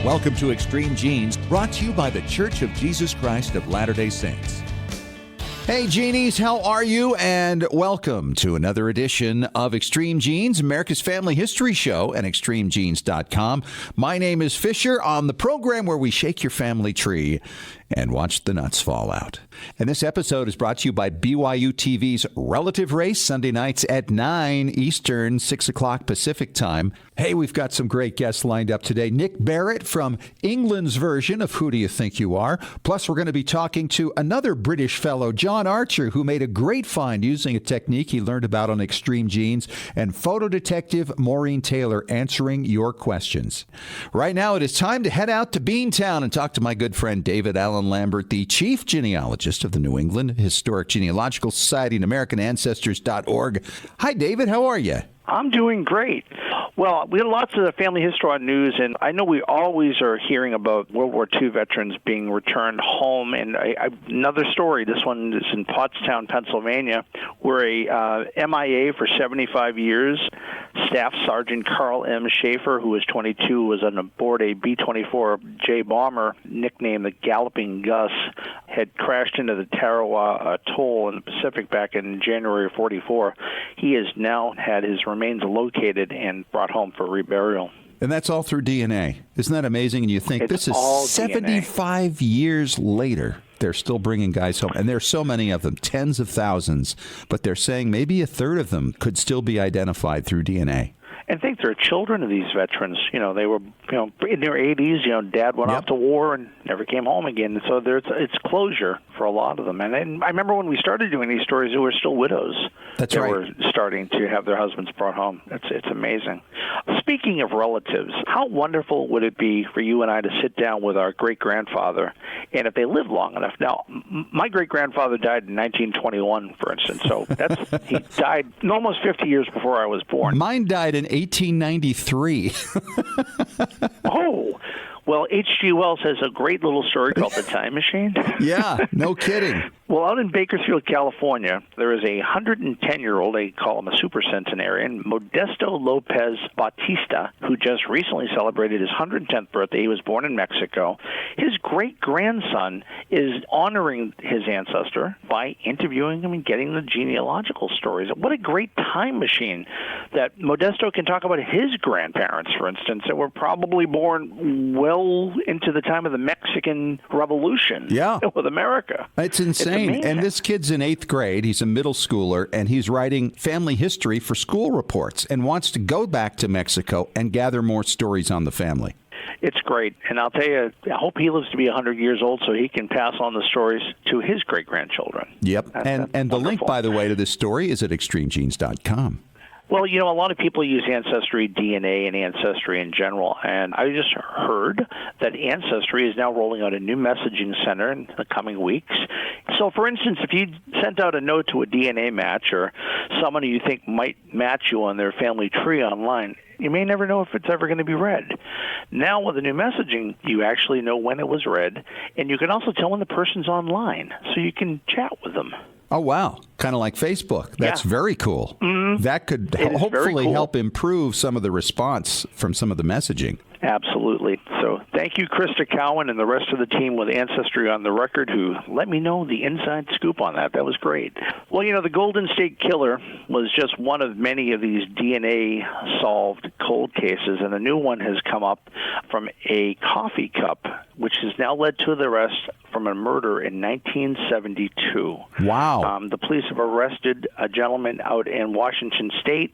Welcome to Extreme Genes, brought to you by The Church of Jesus Christ of Latter-day Saints. Hey, Genies, how are you? And welcome to another edition of Extreme Genes, America's Family History Show at ExtremeGenes.com. My name is Fisher, on the program where we shake your family tree and watch the nuts fall out. And this episode is brought to you by BYU TV's Relative Race, Sunday nights at 9 Eastern, 6 o'clock Pacific time. Hey, we've got some great guests lined up today. Nick Barrett from England's version of Who Do You Think You Are? Plus, we're going to be talking to another British fellow, John Archer, who made a great find using a technique he learned about on Extreme Genes, and photo detective Maureen Taylor answering your questions. Right now, it is time to head out to Beantown and talk to my good friend David Allen Lambert, the chief genealogist of the New England Historic Genealogical Society and AmericanAncestors.org. Hi, David. How are you? I'm doing great. Well, we had lots of family history on news, and I know we always are hearing about World War II veterans being returned home. And another story, this one is in Pottstown, Pennsylvania, where a MIA for 75 years, Staff Sergeant Carl M. Schaefer, who was 22, was on board a B-24J bomber, nicknamed the Galloping Gus, had crashed into the Tarawa Atoll in the Pacific back in January of 44. He has now had his remains located and brought home for reburial. And that's all through DNA. Isn't that amazing? And you think It's this is all 75 DNA. Years later. They're still bringing guys home. And there's so many of them, tens of thousands. But they're saying maybe a third of them could still be identified through DNA. And think they're children of these veterans. You know, they were, in their 80s. Dad went off to war and never came home again. So it's closure for a lot of them. And I remember when we started doing these stories, there were still widows. That's that right. were starting to have their husbands brought home. It's amazing. Speaking of relatives, how wonderful would it be for you and I to sit down with our great-grandfather, and if they live long enough. Now, my great-grandfather died in 1921, for instance. So he died almost 50 years before I was born. Mine died in 1893. Oh, well, H.G. Wells has a great little story called The Time Machine. Yeah, no kidding. Well, out in Bakersfield, California, there is a 110-year-old, they call him a supercentenarian, Modesto Lopez Bautista, who just recently celebrated his 110th birthday. He was born in Mexico. His great-grandson is honoring his ancestor by interviewing him and getting the genealogical stories. What a great time machine that Modesto can talk about his grandparents, for instance, that were probably born well into the time of the Mexican Revolution with America. It's insane. And this kid's in 8th grade. He's a middle schooler, and he's writing family history for school reports and wants to go back to Mexico and gather more stories on the family. It's great. And I'll tell you, I hope he lives to be 100 years old so he can pass on the stories to his great-grandchildren. Yep. And the link, by the way, to this story is at ExtremeGenes.com. Well, a lot of people use Ancestry DNA and Ancestry in general, and I just heard that Ancestry is now rolling out a new messaging center in the coming weeks. So, for instance, if you sent out a note to a DNA match or someone who you think might match you on their family tree online, you may never know if it's ever going to be read. Now, with the new messaging, you actually know when it was read, and you can also tell when the person's online, so you can chat with them. Oh, wow. Kind of like Facebook. That's very cool. Mm-hmm. That could hopefully help improve some of the response from some of the messaging. Absolutely. So thank you, Krista Cowan, and the rest of the team with Ancestry on the Record who let me know the inside scoop on that. That was great. Well, the Golden State Killer was just one of many of these DNA-solved cold cases, and a new one has come up from a coffee cup, which has now led to the arrest from a murder in 1972. Wow. The police have arrested a gentleman out in Washington State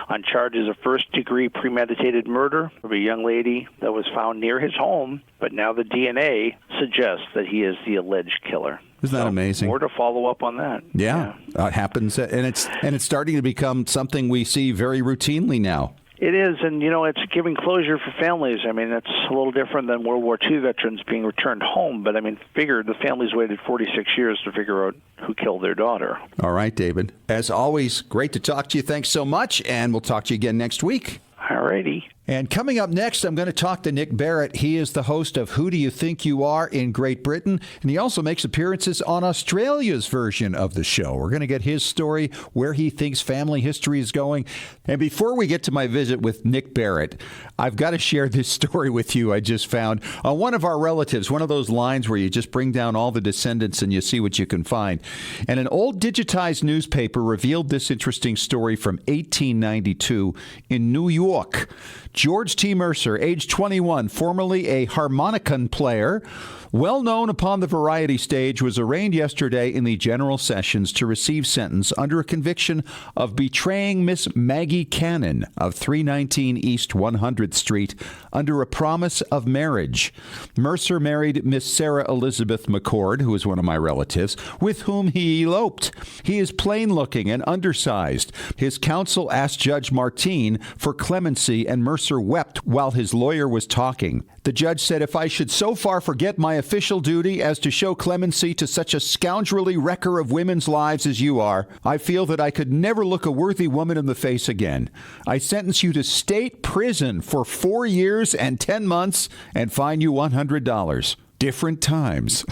on charges of first-degree premeditated murder of a young lady that was found near his home, but now the DNA suggests that he is the alleged killer. Isn't that amazing? More to follow up on that. Yeah. It happens, and it's starting to become something we see very routinely now. It is, and it's giving closure for families. I mean, it's a little different than World War II veterans being returned home, but figure the families waited 46 years to figure out who killed their daughter. All right, David. As always, great to talk to you. Thanks so much, and we'll talk to you again next week. All All righty. And coming up next, I'm going to talk to Nick Barrett. He is the host of Who Do You Think You Are in Great Britain, and he also makes appearances on Australia's version of the show. We're going to get his story, where he thinks family history is going. And before we get to my visit with Nick Barrett, I've got to share this story with you I just found on one of our relatives, one of those lines where you just bring down all the descendants and you see what you can find. And an old digitized newspaper revealed this interesting story from 1892 in New York. George T. Mercer, age 21, formerly a harmonicon player, well known upon the variety stage, was arraigned yesterday in the General Sessions to receive sentence under a conviction of betraying Miss Maggie Cannon of 319 East 100th Street under a promise of marriage. Mercer married Miss Sarah Elizabeth McCord, who is one of my relatives, with whom he eloped. He is plain-looking and undersized. His counsel asked Judge Martine for clemency, and Mercer wept while his lawyer was talking. The judge said, "If I should so far forget my official duty as to show clemency to such a scoundrelly wrecker of women's lives as you are, I feel that I could never look a worthy woman in the face again. I sentence you to state prison for 4 years and 10 months and fine you $100. Different times."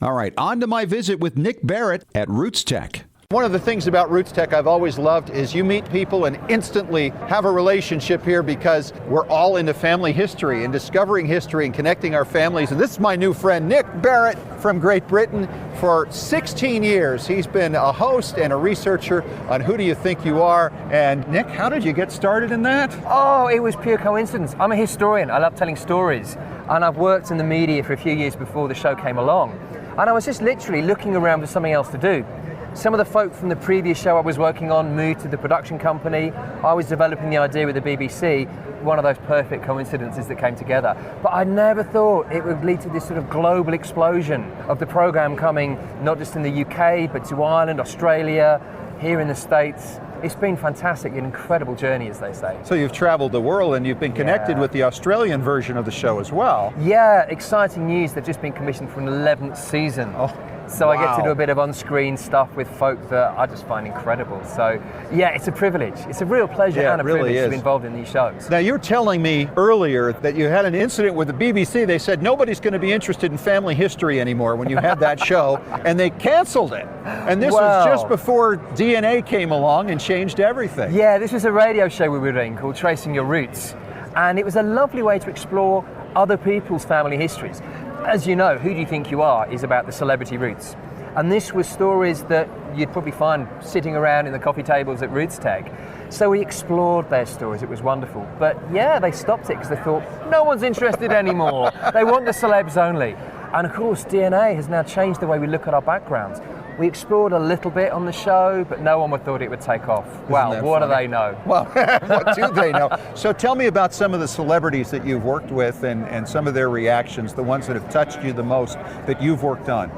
All right, on to my visit with Nick Barrett at Roots Tech. One of the things about Roots Tech I've always loved is you meet people and instantly have a relationship here because we're all into family history and discovering history and connecting our families. And this is my new friend, Nick Barrett from Great Britain. For 16 years, he's been a host and a researcher on Who Do You Think You Are? And Nick, how did you get started in that? Oh, it was pure coincidence. I'm a historian. I love telling stories. And I've worked in the media for a few years before the show came along. And I was just literally looking around for something else to do. Some of the folk from the previous show I was working on moved to the production company. I was developing the idea with the BBC, one of those perfect coincidences that came together. But I never thought it would lead to this sort of global explosion of the programme coming not just in the UK, but to Ireland, Australia, here in the States. It's been fantastic, an incredible journey, as they say. So you've traveled the world and you've been connected with the Australian version of the show as well. Yeah, exciting news. They've just been commissioned for an 11th season. Oh. So wow. I get to do a bit of on-screen stuff with folk that I just find incredible. So yeah, it's a privilege. It's a real pleasure and a privilege to be involved in these shows. Now, you were telling me earlier that you had an incident with the BBC. They said nobody's going to be interested in family history anymore when you had that show, and they canceled it. And this was just before DNA came along and changed everything. Yeah, this was a radio show we were doing called Tracing Your Roots. And it was a lovely way to explore other people's family histories. As you know, Who Do You Think You Are is about the celebrity roots. And this was stories that you'd probably find sitting around in the coffee tables at Roots Tech. So we explored their stories, it was wonderful. But yeah, they stopped it because they thought, no one's interested anymore. They want the celebs only. And of course, DNA has now changed the way we look at our backgrounds. We explored a little bit on the show, but no one would thought it would take off. Well, what do they know? Well, what do they know? So tell me about some of the celebrities that you've worked with and some of their reactions, the ones that have touched you the most that you've worked on.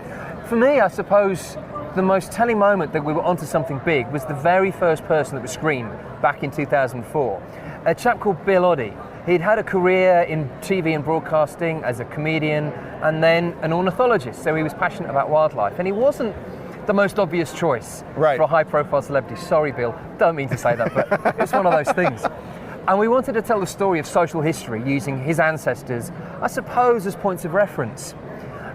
For me, I suppose the most telling moment that we were onto something big was the very first person that was screened back in 2004. A chap called Bill Oddie. He'd had a career in TV and broadcasting as a comedian and then an ornithologist, so he was passionate about wildlife. And he wasn't the most obvious choice for a high-profile celebrity. Sorry, Bill, don't mean to say that, but it's one of those things. And we wanted to tell the story of social history using his ancestors, I suppose, as points of reference.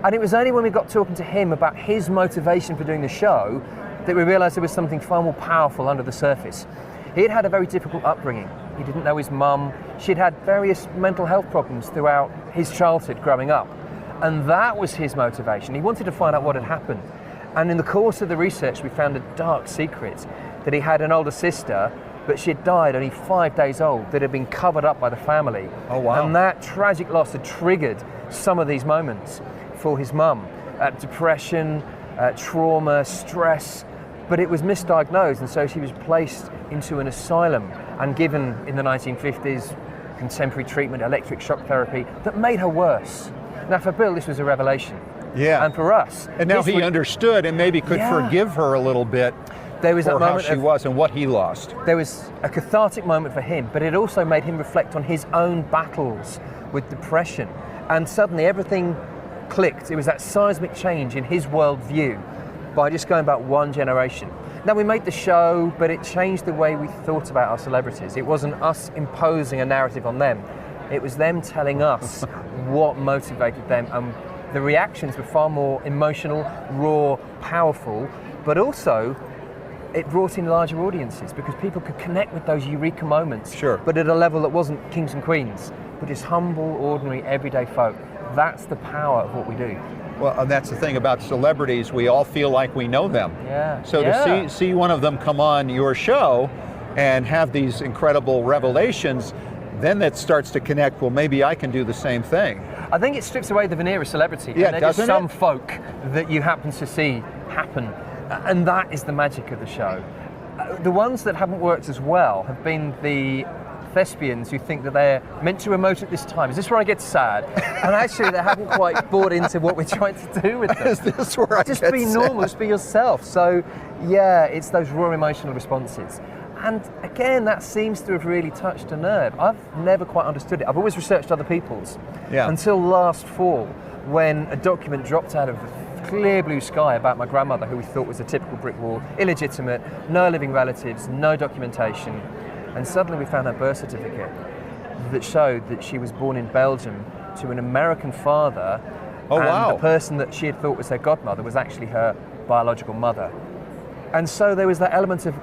And it was only when we got talking to him about his motivation for doing the show that we realised there was something far more powerful under the surface. He had had a very difficult upbringing. He didn't know his mum. She'd had various mental health problems throughout his childhood growing up. And that was his motivation. He wanted to find out what had happened. And in the course of the research, we found a dark secret that he had an older sister, but she had died only 5 days old, that had been covered up by the family. Oh, wow. And that tragic loss had triggered some of these moments for his mum. Depression, trauma, stress, but it was misdiagnosed, and so she was placed into an asylum and given, in the 1950s, contemporary treatment, electric shock therapy, that made her worse. Now, for Bill, this was a revelation. Yeah. And for us. And now he understood and maybe could forgive her a little bit there was for that moment how she was and what he lost. There was a cathartic moment for him, but it also made him reflect on his own battles with depression. And suddenly everything clicked. It was that seismic change in his worldview by just going back one generation. Now, we made the show, but it changed the way we thought about our celebrities. It wasn't us imposing a narrative on them. It was them telling us what motivated them, and the reactions were far more emotional, raw, powerful, but also it brought in larger audiences because people could connect with those eureka moments, Sure. but at a level that wasn't kings and queens, but just humble, ordinary, everyday folk. That's the power of what we do. Well, and that's the thing about celebrities. We all feel like we know them. Yeah. So Yeah. to see one of them come on your show and have these incredible revelations, then that starts to connect. Well, maybe I can do the same thing. I think it strips away the veneer of celebrity. Yeah, and they're just doesn't some it? folk that you happen to see happen. And that is the magic of the show. The ones that haven't worked as well have been the thespians who think that they're meant to emote at this time. Is this where I get sad? And actually they haven't quite bought into what we're trying to do with them. Is this where I Just get be sad? normal, just be yourself. So yeah, it's those raw emotional responses. And again, that seems to have really touched a nerve. I've never quite understood it. I've always researched other people's. Yeah. Until last fall, when a document dropped out of the clear blue sky about my grandmother, who we thought was a typical brick wall, illegitimate, no living relatives, no documentation. And suddenly we found her birth certificate that showed that she was born in Belgium to an American father. Oh, and wow. the person that she had thought was her godmother was actually her biological mother. And so there was that element of,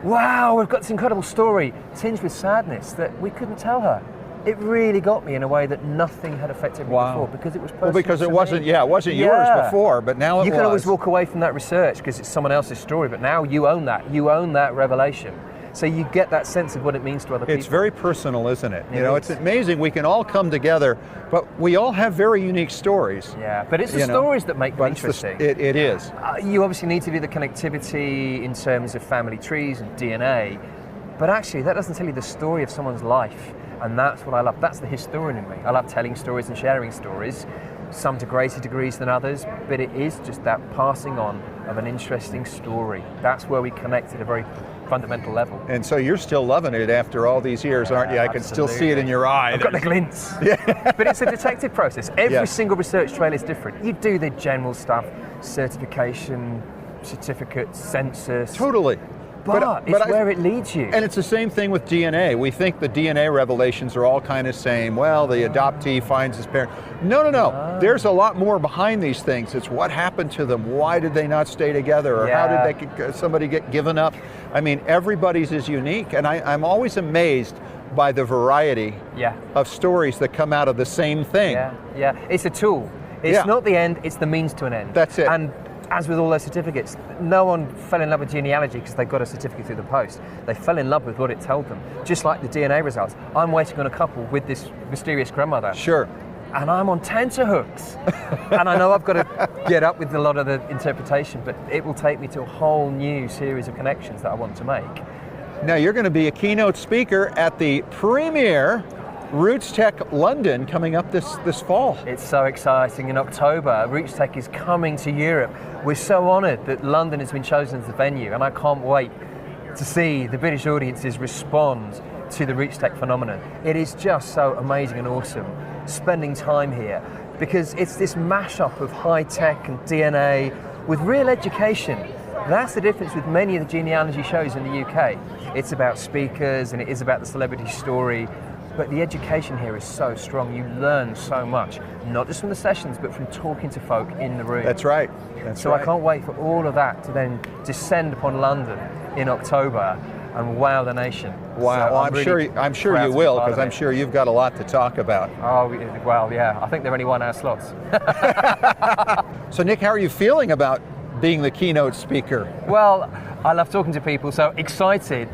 wow, we've got this incredible story, tinged with sadness that we couldn't tell her. It really got me in a way that nothing had affected me Wow. before, because it was personal. Well, because to it me. wasn't, it wasn't Yeah. yours before, but now it was. You can always walk away from that research because it's someone else's story, but now you own that. You own that revelation. So you get that sense of what it means to other people. It's very personal, isn't it? It It's is. amazing. We can all come together, but we all have very unique stories. Yeah, but it's the You know, stories that make them But it's interesting. it is. You obviously need to do the connectivity in terms of family trees and DNA, but actually that doesn't tell you the story of someone's life, and that's what I love. That's the historian in me. I love telling stories and sharing stories, some to greater degrees than others, but it is just that passing on of an interesting story. That's where we connect at a very fundamental level. And so you're still loving it after all these years, aren't you? I can still see it in your eye. I've got the glints. But it's a detective process. Every Yes. single research trail is different. You do the general stuff, certification, certificate, census. Totally. But it's where it leads you. And it's the same thing with DNA. We think the DNA revelations are all kind of same. Well, the adoptee finds his parent. No. There's a lot more behind these things. It's what happened to them. Why did they not stay together? Or how did somebody get given up? I mean, everybody's is unique. And I'm always amazed by the variety of stories that come out of the same thing. Yeah. It's a tool. It's not the end, it's the means to an end. That's it. And as with all those certificates, no one fell in love with genealogy because they got a certificate through the post. They fell in love with what it told them. Just like the DNA results. I'm waiting on a couple with this mysterious grandmother. Sure. And I'm on tenterhooks. And I know I've got to get up with a lot of the interpretation, but it will take me to a whole new series of connections that I want to make. Now you're going to be a keynote speaker at the premier Roots Tech London coming up this fall. It's so exciting. In October, Roots Tech is coming to Europe. We're so honoured that London has been chosen as the venue, and I can't wait to see the British audiences respond to the Roots Tech phenomenon. It is just so amazing and awesome spending time here, because it's this mashup of high tech and DNA with real education. That's the difference with many of the genealogy shows in the UK. It's about speakers and it is about the celebrity story, but the education here is so strong. You learn so much, not just from the sessions, but from talking to folk in the room. That's right. So I can't wait for all of that to then descend upon London in October and wow the nation. Wow, So well, I'm sure proud you to be will, part because of I'm it. sure you've got a lot to talk about. Oh, well, yeah. I think they're only 1 hour slots. So Nick, how are you feeling about being the keynote speaker? Well, I love talking to people, so excited,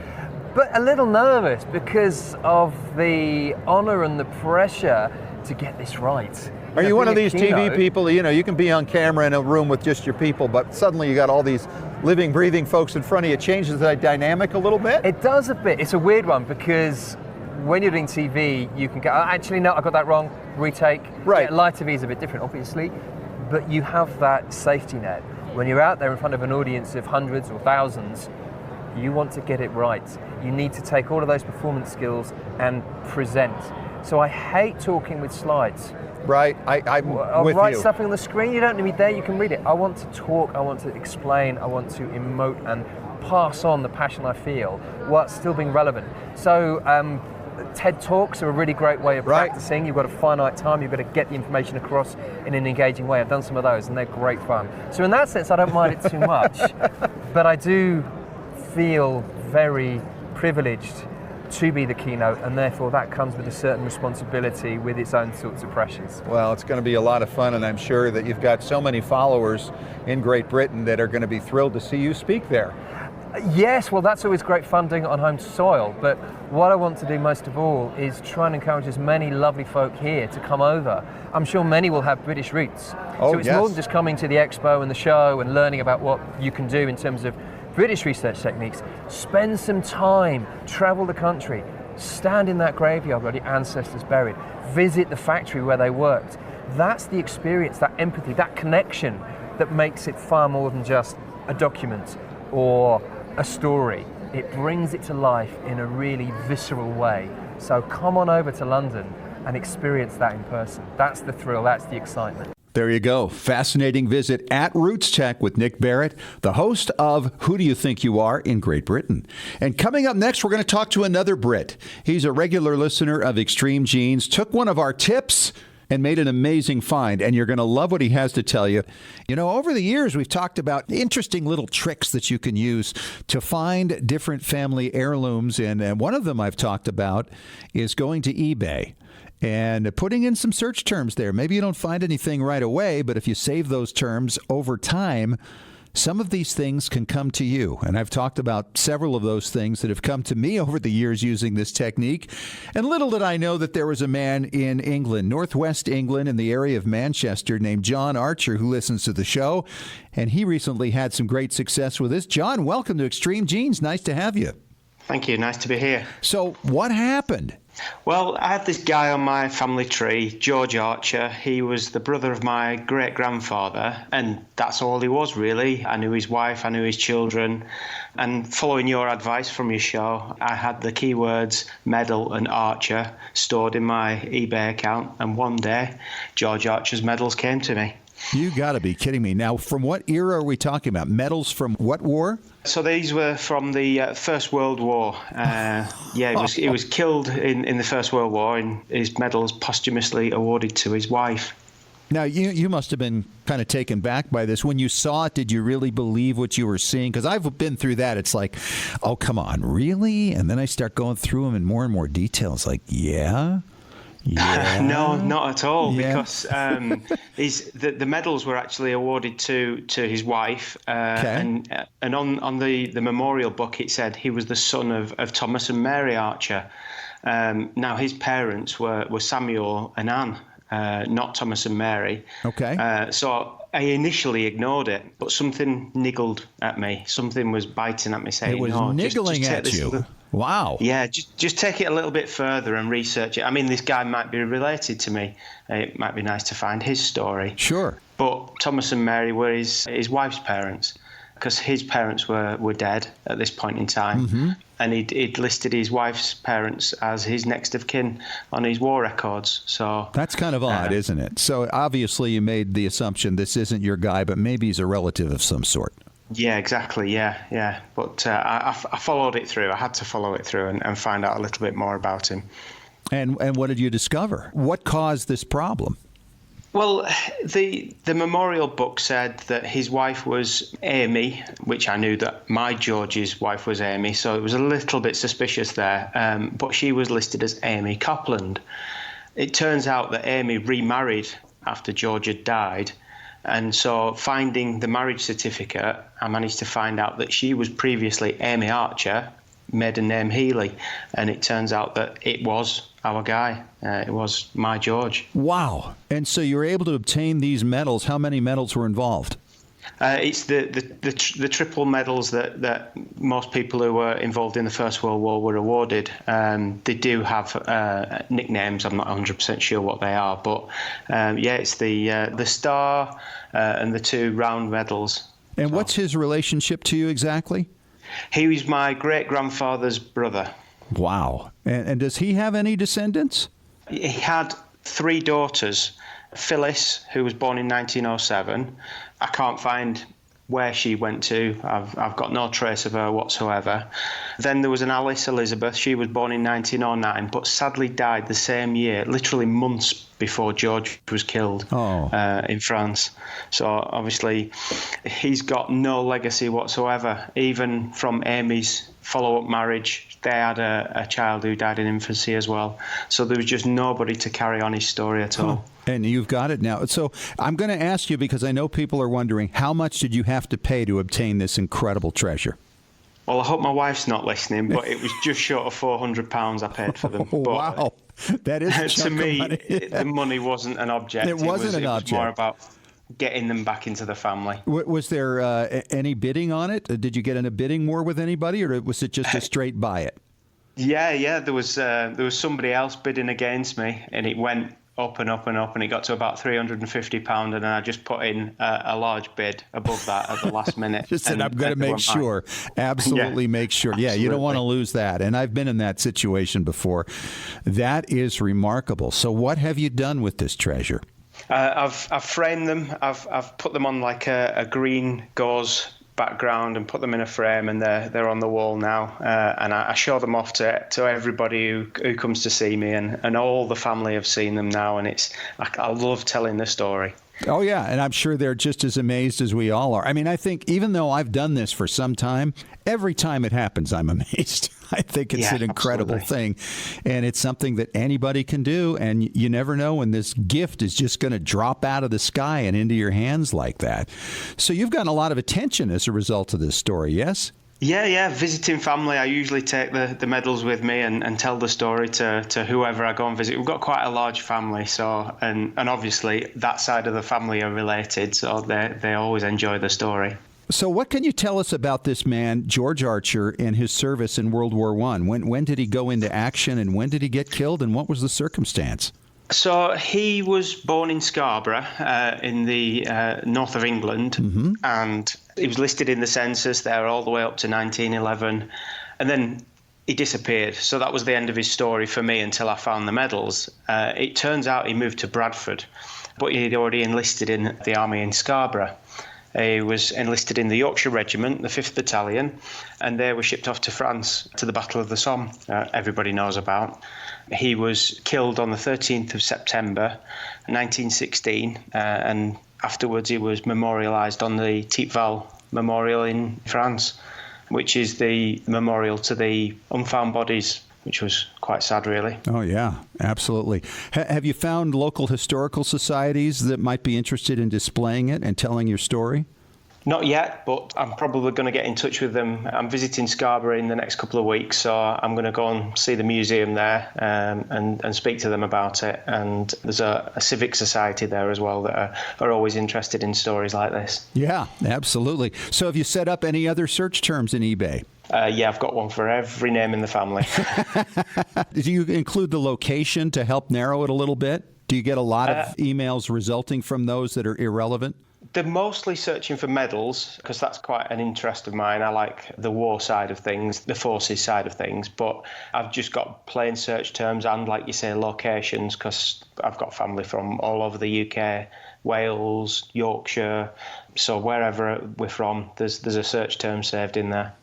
but a little nervous because of the honour and the pressure to get this right. Are you one of being a these TV keynote- people, you can be on camera in a room with just your people, but suddenly you got all these living, breathing folks in front of you. It changes that dynamic a little bit? It does a bit. It's a weird one because when you're doing TV, you can go, actually, no, I got that wrong, retake. Right. Yeah, live TV is a bit different, obviously, but you have that safety net. When you're out there in front of an audience of hundreds or thousands, you want to get it right. You need to take all of those performance skills and present. So I hate talking with slides. Right, I'm I'll with write you. stuff on the screen, you don't need me there, you can read it. I want to talk, I want to explain, I want to emote and pass on the passion I feel while still being relevant. So TED Talks are a really great way of practicing. You've got a finite time, you've got to get the information across in an engaging way. I've done some of those and they're great fun. So in that sense, I don't mind it too much, but I do feel very privileged to be the keynote, and therefore that comes with a certain responsibility with its own sorts of pressures. Well, it's going to be a lot of fun, and I'm sure that you've got so many followers in Great Britain that are going to be thrilled to see you speak there. Yes, well, that's always great fun doing it on home soil, but what I want to do most of all is try and encourage as many lovely folk here to come over. I'm sure many will have British roots. So it's more than just coming to the expo and the show and learning about what you can do in terms of British research techniques. Spend some time, travel the country, stand in that graveyard where your ancestors buried, visit the factory where they worked. That's the experience, that empathy, that connection that makes it far more than just a document or a story. It brings it to life in a really visceral way. So come on over to London and experience that in person. That's the thrill, that's the excitement. There you go. Fascinating visit at Roots Tech with Nick Barrett, the host of Who Do You Think You Are in Great Britain. And coming up next, we're going to talk to another Brit. He's a regular listener of Extreme Genes, took one of our tips and made an amazing find, and you're going to love what he has to tell you. You know, over the years, we've talked about interesting little tricks that you can use to find different family heirlooms, and one of them I've talked about is going to eBay and putting in some search terms there. Maybe you don't find anything right away, but if you save those terms over time, some of these things can come to you. And I've talked about several of those things that have come to me over the years using this technique. And little did I know that there was a man in England, northwest England, in the area of Manchester, named John Archer, who listens to the show. And he recently had some great success with this. John, welcome to Extreme Genes. Nice to have you. Thank you. Nice to be here. So what happened? Well, I had this guy on my family tree, George Archer. He was the brother of my great-grandfather, and that's all he was, really. I knew his wife, I knew his children, and following your advice from your show, I had the keywords medal and Archer stored in my eBay account, and one day, George Archer's medals came to me. You got to be kidding me. Now, from what era are we talking about? Medals from what war? So these were from the First World War. He was killed in the First World War, and his medals posthumously awarded to his wife. Now, you must have been kind of taken back by this. When you saw it, did you really believe what you were seeing? Because I've been through that. It's like, oh, come on, really? And then I start going through them in more detail. It's like, yeah. No, not at all. Yeah. Because the medals were actually awarded to his wife, and on the memorial book it said he was the son of Thomas and Mary Archer. Now his parents were Samuel and Anne, not Thomas and Mary. Okay. So I initially ignored it, but something niggled at me. Something was biting at me, saying, "It was niggling at you." Wow. Yeah, just take it a little bit further and research it. I mean, this guy might be related to me. It might be nice to find his story. Sure. But Thomas and Mary were his wife's parents, because his parents were dead at this point in time. Mm-hmm. And he'd listed his wife's parents as his next of kin on his war records. So that's kind of odd, isn't it? So obviously you made the assumption this isn't your guy, but maybe he's a relative of some sort. Yeah, exactly. Yeah. But I followed it through. I had to follow it through and find out a little bit more about him. And what did you discover? What caused this problem? Well, the memorial book said that his wife was Amy, which I knew that my George's wife was Amy, so it was a little bit suspicious there. But she was listed as Amy Copland. It turns out that Amy remarried after George had died. And so finding the marriage certificate, I managed to find out that she was previously Amy Archer, maiden name Healy. And it turns out that it was our guy. It was my George. Wow. And so you were able to obtain these medals. How many medals were involved? It's the triple medals that most people who were involved in the First World War were awarded. They do have nicknames. I'm not 100% sure what they are, but it's the star and the two round medals. And what's his relationship to you exactly? He was my great-grandfather's brother. Wow. And does he have any descendants? He had 3 daughters. Phyllis, who was born in 1907. I can't find where she went to. I've got no trace of her whatsoever. Then there was an Alice Elizabeth. She was born in 1909, but sadly died the same year, literally months before George was killed in France. So obviously he's got no legacy whatsoever. Even from Amy's follow-up marriage, they had a child who died in infancy as well. So there was just nobody to carry on his story at all. And you've got it now. So I'm going to ask you, because I know people are wondering, how much did you have to pay to obtain this incredible treasure? Well, I hope my wife's not listening, but it was just short of £400 I paid for them. But wow. That is a to chunk me, of money. the money wasn't an object. It wasn't an object. It was more about getting them back into the family. Was there any bidding on it? Did you get in a bidding war with anybody, or was it just a straight buy it? Yeah. There was somebody else bidding against me, and it went up and up and up, and it got to about £350, and then I just put in a large bid above that at the last minute. Just said, I'm going to make sure. Absolutely make sure. Yeah, you don't want to lose that. And I've been in that situation before. That is remarkable. So what have you done with this treasure? I've framed them. I've put them on like a green gauze background and put them in a frame, and they're on the wall now, and I show them off to everybody who comes to see me, and all the family have seen them now, and I love telling the story. Oh, yeah, and I'm sure they're just as amazed as we all are. I mean, I think even though I've done this for some time, every time it happens, I'm amazed. I think it's an incredible thing, and it's something that anybody can do, and you never know when this gift is just going to drop out of the sky and into your hands like that. So you've gotten a lot of attention as a result of this story, yes? Yeah. Visiting family, I usually take the medals with me and tell the story to whoever I go and visit. We've got quite a large family, so and obviously that side of the family are related, so they always enjoy the story. So what can you tell us about this man, George Archer, and his service in World War I? When did he go into action, and when did he get killed, and what was the circumstance? So he was born in Scarborough in the north of England, and he was listed in the census there all the way up to 1911, and then he disappeared. So that was the end of his story for me until I found the medals. It turns out he moved to Bradford, but he'd already enlisted in the army in Scarborough. He was enlisted in the Yorkshire Regiment, the 5th Battalion, and they were shipped off to France to the Battle of the Somme, everybody knows about. He was killed on the 13th of September, 1916, and afterwards he was memorialised on the Thiepval Memorial in France, which is the memorial to the unfound bodies, which was quite sad, really. Oh, yeah, absolutely. Have you found local historical societies that might be interested in displaying it and telling your story? Not yet, but I'm probably going to get in touch with them. I'm visiting Scarborough in the next couple of weeks, so I'm going to go and see the museum there and speak to them about it. And there's a civic society there as well that are always interested in stories like this. Yeah, absolutely. So have you set up any other search terms in eBay? Yeah, I've got one for every name in the family. Do you include the location to help narrow it a little bit? Do you get a lot of emails resulting from those that are irrelevant? They're mostly searching for medals, because that's quite an interest of mine. I like the war side of things, the forces side of things, but I've just got plain search terms and, like you say, locations, because I've got family from all over the UK, Wales, Yorkshire, so wherever we're from, there's a search term saved in there.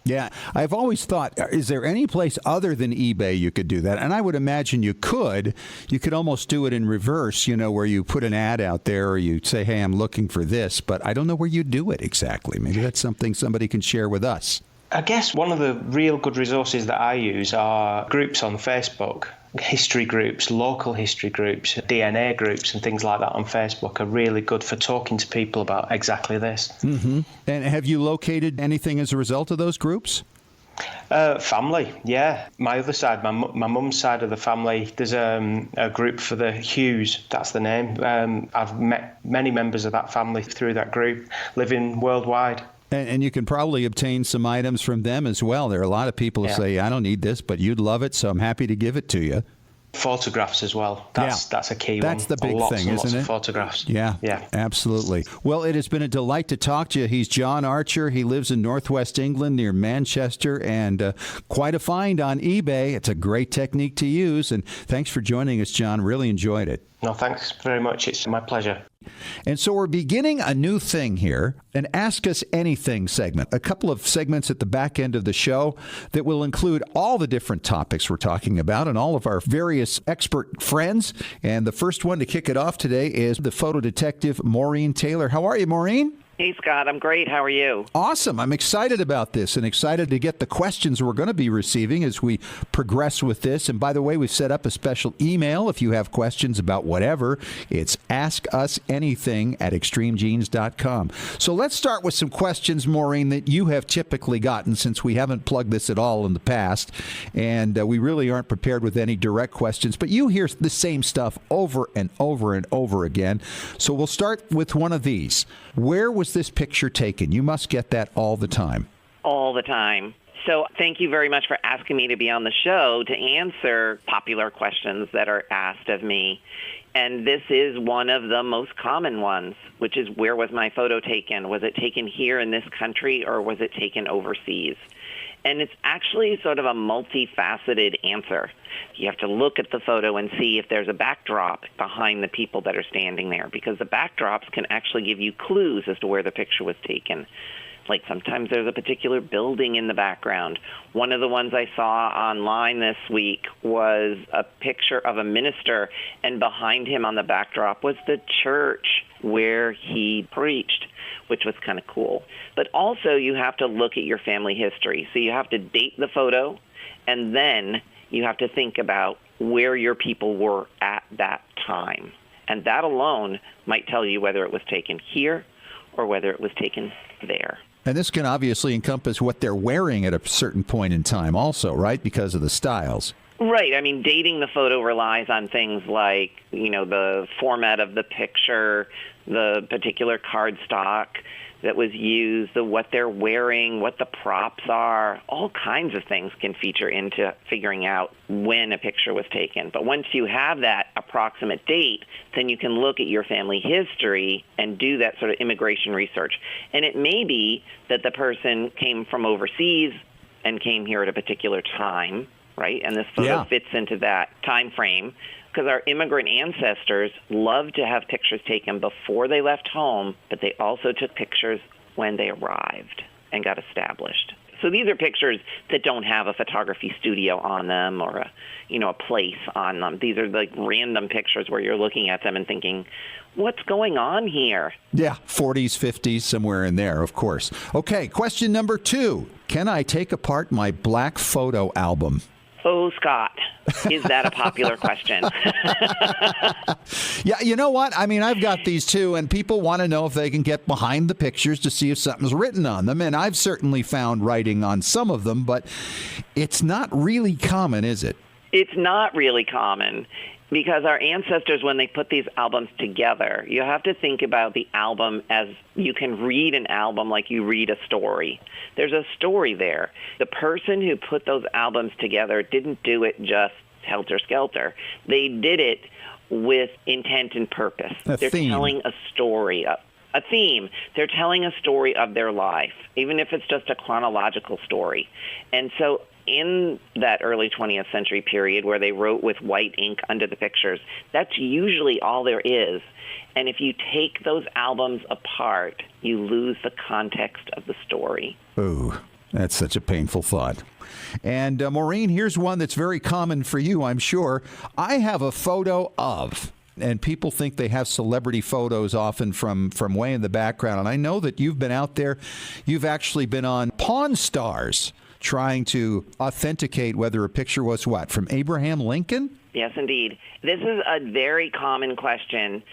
Yeah, I've always thought, is there any place other than eBay you could do that? And I would imagine you could. You could almost do it in reverse, where you put an ad out there or you say, hey, I'm looking for this, but I don't know where you do it exactly. Maybe that's something somebody can share with us. I guess one of the real good resources that I use are groups on Facebook. History groups, local history groups, DNA groups and things like that on Facebook are really good for talking to people about exactly this. Mm-hmm. And have you located anything as a result of those groups? Family, yeah. My other side, my mum's side of the family, there's a group for the Hughes, that's the name. I've met many members of that family through that group, living worldwide. And you can probably obtain some items from them as well. There are a lot of people who say, I don't need this, but you'd love it, so I'm happy to give it to you. Photographs as well. That's a key one. That's the big thing, isn't it? Lots of photographs. Yeah, absolutely. Well, it has been a delight to talk to you. He's John Archer. He lives in northwest England near Manchester, and quite a find on eBay. It's a great technique to use, and thanks for joining us, John. Really enjoyed it. No, thanks very much. It's my pleasure. And so we're beginning a new thing here, an Ask Us Anything segment, a couple of segments at the back end of the show that will include all the different topics we're talking about and all of our various expert friends. And the first one to kick it off today is the photo detective, Maureen Taylor. How are you, Maureen? Hey, Scott. I'm great. How are you? Awesome. I'm excited about this and excited to get the questions we're going to be receiving as we progress with this. And by the way, we've set up a special email if you have questions about whatever. It's askusanything@extremegenes.com. So let's start with some questions, Maureen, that you have typically gotten since we haven't plugged this at all in the past. And we really aren't prepared with any direct questions. But you hear the same stuff over and over and over again. So we'll start with one of these. Where was this picture taken? You must get that all the time. All the time. So thank you very much for asking me to be on the show to answer popular questions that are asked of me. And this is one of the most common ones, which is, where was my photo taken? Was it taken here in this country, or was it taken overseas? And it's actually sort of a multifaceted answer. You have to look at the photo and see if there's a backdrop behind the people that are standing there, because the backdrops can actually give you clues as to where the picture was taken. Like sometimes there's a particular building in the background. One of the ones I saw online this week was a picture of a minister, and behind him on the backdrop was the church where he preached, which was kind of cool. But also you have to look at your family history. So you have to date the photo, and then you have to think about where your people were at that time. And that alone might tell you whether it was taken here or whether it was taken there. And this can obviously encompass what they're wearing at a certain point in time also, right? Because of the styles. Right. I mean, dating the photo relies on things like, the format of the picture, the particular cardstock that was used, what they're wearing, what the props are. All kinds of things can feature into figuring out when a picture was taken. But once you have that approximate date, then you can look at your family history and do that sort of immigration research. And it may be that the person came from overseas and came here at a particular time, right? And this photo fits into that time frame, because our immigrant ancestors love to have pictures taken before they left home, but they also took pictures when they arrived and got established. So these are pictures that don't have a photography studio on them or a place on them. These are like random pictures where you're looking at them and thinking, what's going on here? Yeah, 40s, 50s, somewhere in there, of course. Okay, question number 2. Can I take apart my black photo album? Oh, Scott, is that a popular question? Yeah, you know what? I mean, I've got these too, and people want to know if they can get behind the pictures to see if something's written on them. And I've certainly found writing on some of them, but it's not really common, is it? It's not really common, because our ancestors, when they put these albums together, you have to think about the album as you can read an album like you read a story. There's a story there. The person who put those albums together didn't do it just helter-skelter. They did it with intent and purpose. They're telling a story, a theme. They're telling a story of their life, even if it's just a chronological story. And so in that early 20th century period where they wrote with white ink under the pictures, that's usually all there is. And if you take those albums apart, you lose the context of the story. Ooh, that's such a painful thought. And Maureen, here's one that's very common for you, I'm sure. I have a photo of, and people think they have celebrity photos often from way in the background. And I know that you've been out there. You've actually been on Pawn Stars trying to authenticate whether a picture was what, from Abraham Lincoln? Yes, indeed. This is a very common question.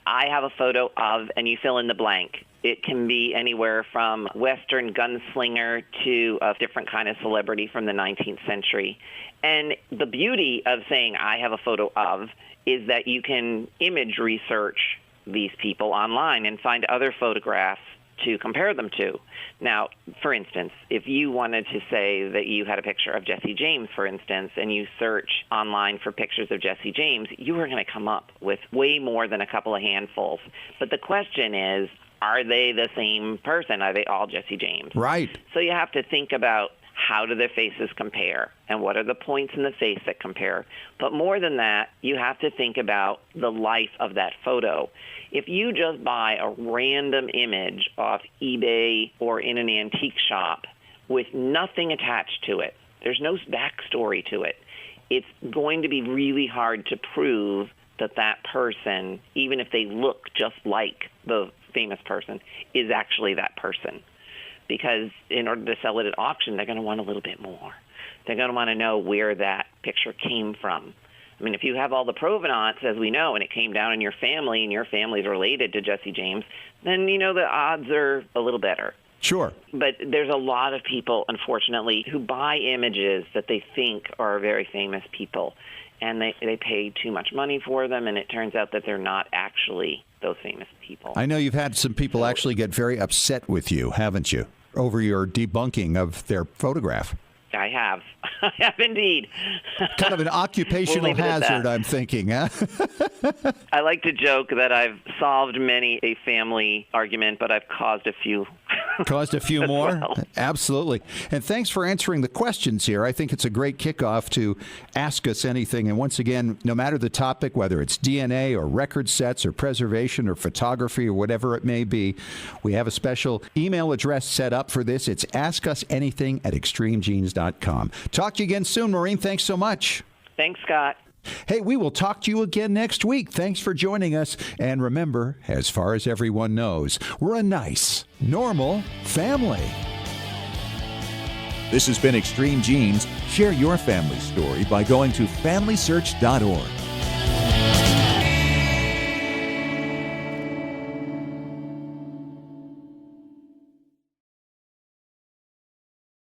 I have a photo of, and you fill in the blank. It can be anywhere from Western gunslinger to a different kind of celebrity from the 19th century. And the beauty of saying I have a photo of is that you can image research these people online and find other photographs to compare them to. Now, for instance, if you wanted to say that you had a picture of Jesse James, for instance, and you search online for pictures of Jesse James, you are going to come up with way more than a couple of handfuls. But the question is, are they the same person? Are they all Jesse James? Right. So you have to think about how do their faces compare and what are the points in the face that compare. But more than that, you have to think about the life of that photo. If you just buy a random image off eBay or in an antique shop with nothing attached to it, there's no backstory to it, it's going to be really hard to prove that that person, even if they look just like the famous person, is actually that person. Because in order to sell it at auction, they're going to want a little bit more. They're going to want to know where that picture came from. I mean, if you have all the provenance, as we know, and it came down in your family and your family's related to Jesse James, then, the odds are a little better. Sure. But there's a lot of people, unfortunately, who buy images that they think are very famous people, and they pay too much money for them, and it turns out that they're not actually those famous people. I know you've had some people actually get very upset with you, haven't you, over your debunking of their photograph? I have. I have indeed. Kind of an occupational hazard, I'm thinking, huh? I like to joke that I've solved many a family argument, but I've caused a few. Caused a few more? Well. Absolutely. And thanks for answering the questions here. I think it's a great kickoff to ask us anything. And once again, no matter the topic, whether it's DNA or record sets or preservation or photography or whatever it may be, we have a special email address set up for this. It's askusanything@extremegenes.com. Talk to you again soon, Maureen. Thanks so much. Thanks, Scott. Hey, we will talk to you again next week. Thanks for joining us. And remember, as far as everyone knows, we're a nice, normal family. This has been Extreme Genes. Share your family story by going to FamilySearch.org.